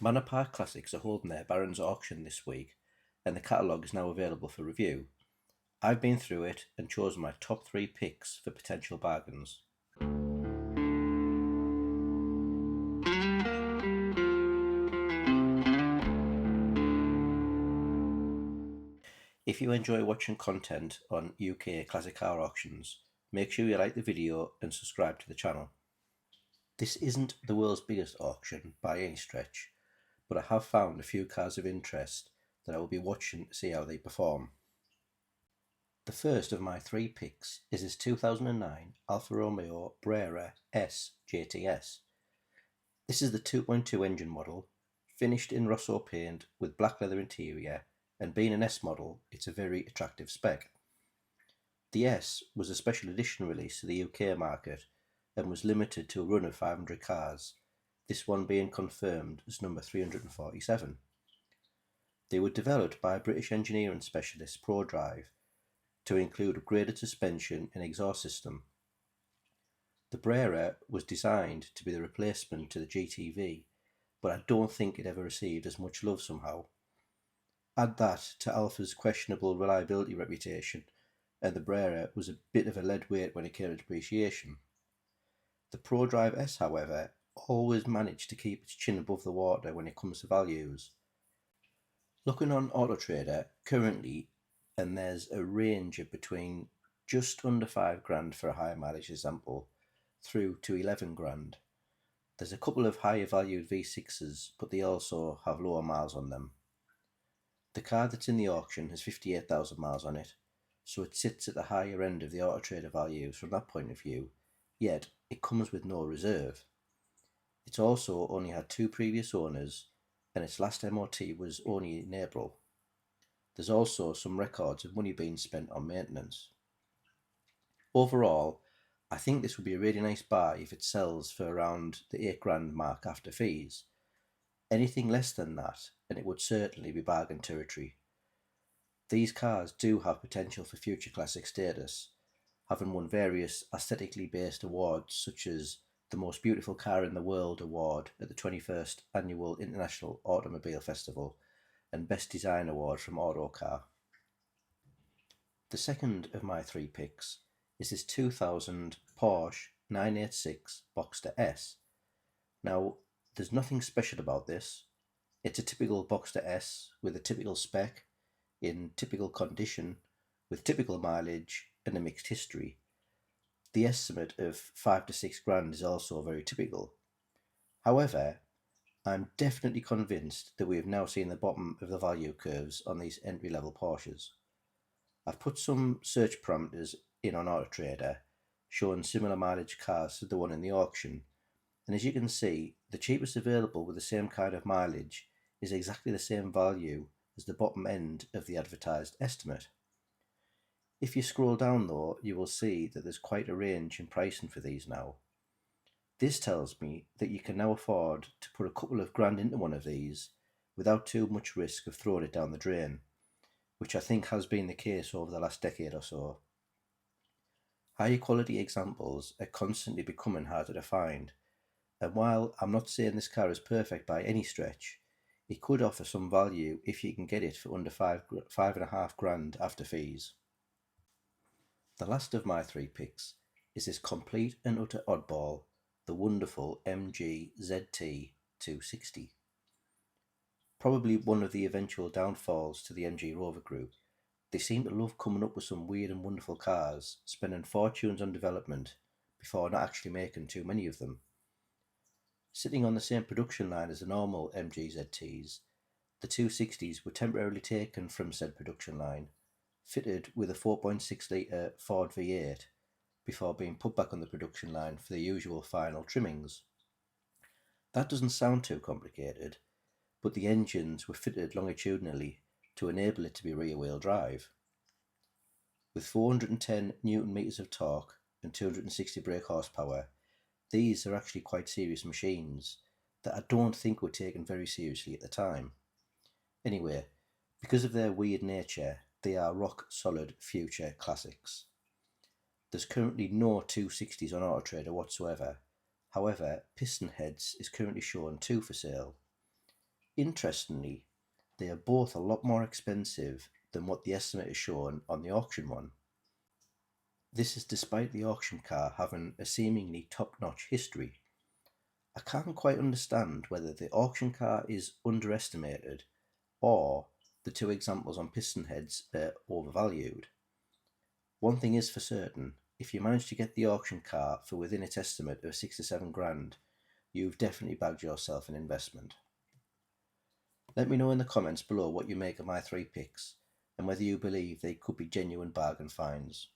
Manor Park Classics are holding their Barons auction this week, and the catalogue is now available for review. I've been through it and chosen my top 3 picks for potential bargains. If you enjoy watching content on UK classic car auctions, make sure you like the video and subscribe to the channel. This isn't the world's biggest auction by any stretch, but I have found a few cars of interest that I will be watching to see how they perform. The first of my 3 picks is his 2009 Alfa Romeo Brera S GTS. This is the 2.2 engine model, finished in Rosso paint with black leather interior, and being an S model, it's a very attractive spec. The S was a special edition release to the UK market and was limited to a run of 500 cars, this one being confirmed as number 347. They were developed by British engineering specialist ProDrive to include upgraded suspension and exhaust system. The Brera was designed to be the replacement to the GTV, but I don't think it ever received as much love somehow. Add that to Alfa's questionable reliability reputation, and the Brera was a bit of a lead weight when it came to depreciation. The ProDrive S, however, always managed to keep its chin above the water when it comes to values. Looking on AutoTrader currently, and there's a range of between just under £5,000 for a high mileage example through to 11 grand. There's a couple of higher valued V6s, but they also have lower miles on them. The car that's in the auction has 58,000 miles on it, so it sits at the higher end of the AutoTrader values from that point of view, yet it comes with no reserve. It's also only had 2 previous owners, and its last MOT was only in April. There's also some records of money being spent on maintenance. Overall, I think this would be a really nice buy if it sells for around the £8,000 mark after fees. Anything less than that, and it would certainly be bargain territory. These cars do have potential for future classic status, having won various aesthetically based awards such as the Most Beautiful Car in the World award at the 21st Annual International Automobile Festival and Best Design award from Autocar. The second of my 3 picks is this 2000 Porsche 986 Boxster S. Now, there's nothing special about this. It's a typical Boxster S with a typical spec, in typical condition, with typical mileage and a mixed history. The estimate of 5 to 6 grand is also very typical. However, I'm definitely convinced that we have now seen the bottom of the value curves on these entry-level Porsches. I've put some search parameters in on AutoTrader, showing similar mileage cars to the one in the auction, and as you can see, the cheapest available with the same kind of mileage is exactly the same value as the bottom end of the advertised estimate. If you scroll down though, you will see that there's quite a range in pricing for these now. This tells me that you can now afford to put a couple of grand into one of these without too much risk of throwing it down the drain, which I think has been the case over the last decade or so. Higher quality examples are constantly becoming harder to find, and while I'm not saying this car is perfect by any stretch, it could offer some value if you can get it for under 5.5 grand after fees. The last of my 3 picks is this complete and utter oddball, the wonderful MGZT 260. Probably one of the eventual downfalls to the MG Rover group, they seem to love coming up with some weird and wonderful cars, spending fortunes on development before not actually making too many of them. Sitting on the same production line as the normal MGZTs, the 260s were temporarily taken from said production line, fitted with a 4.6 litre Ford V8, before being put back on the production line for the usual final trimmings. That doesn't sound too complicated, but the engines were fitted longitudinally to enable it to be rear-wheel drive. With 410 Newton meters of torque and 260 brake horsepower, these are actually quite serious machines that I don't think were taken very seriously at the time. Anyway, because of their weird nature, they are rock-solid future classics. There's currently no 260s on AutoTrader whatsoever. However, Piston Heads is currently showing 2 for sale. Interestingly, they are both a lot more expensive than what the estimate is shown on the auction one. This is despite the auction car having a seemingly top-notch history. I can't quite understand whether the auction car is underestimated or the two examples on piston heads are overvalued. One thing is for certain, if you manage to get the auction car for within its estimate of 6 to 7 grand, you've definitely bagged yourself an investment. Let me know in the comments below what you make of my 3 picks and whether you believe they could be genuine bargain finds.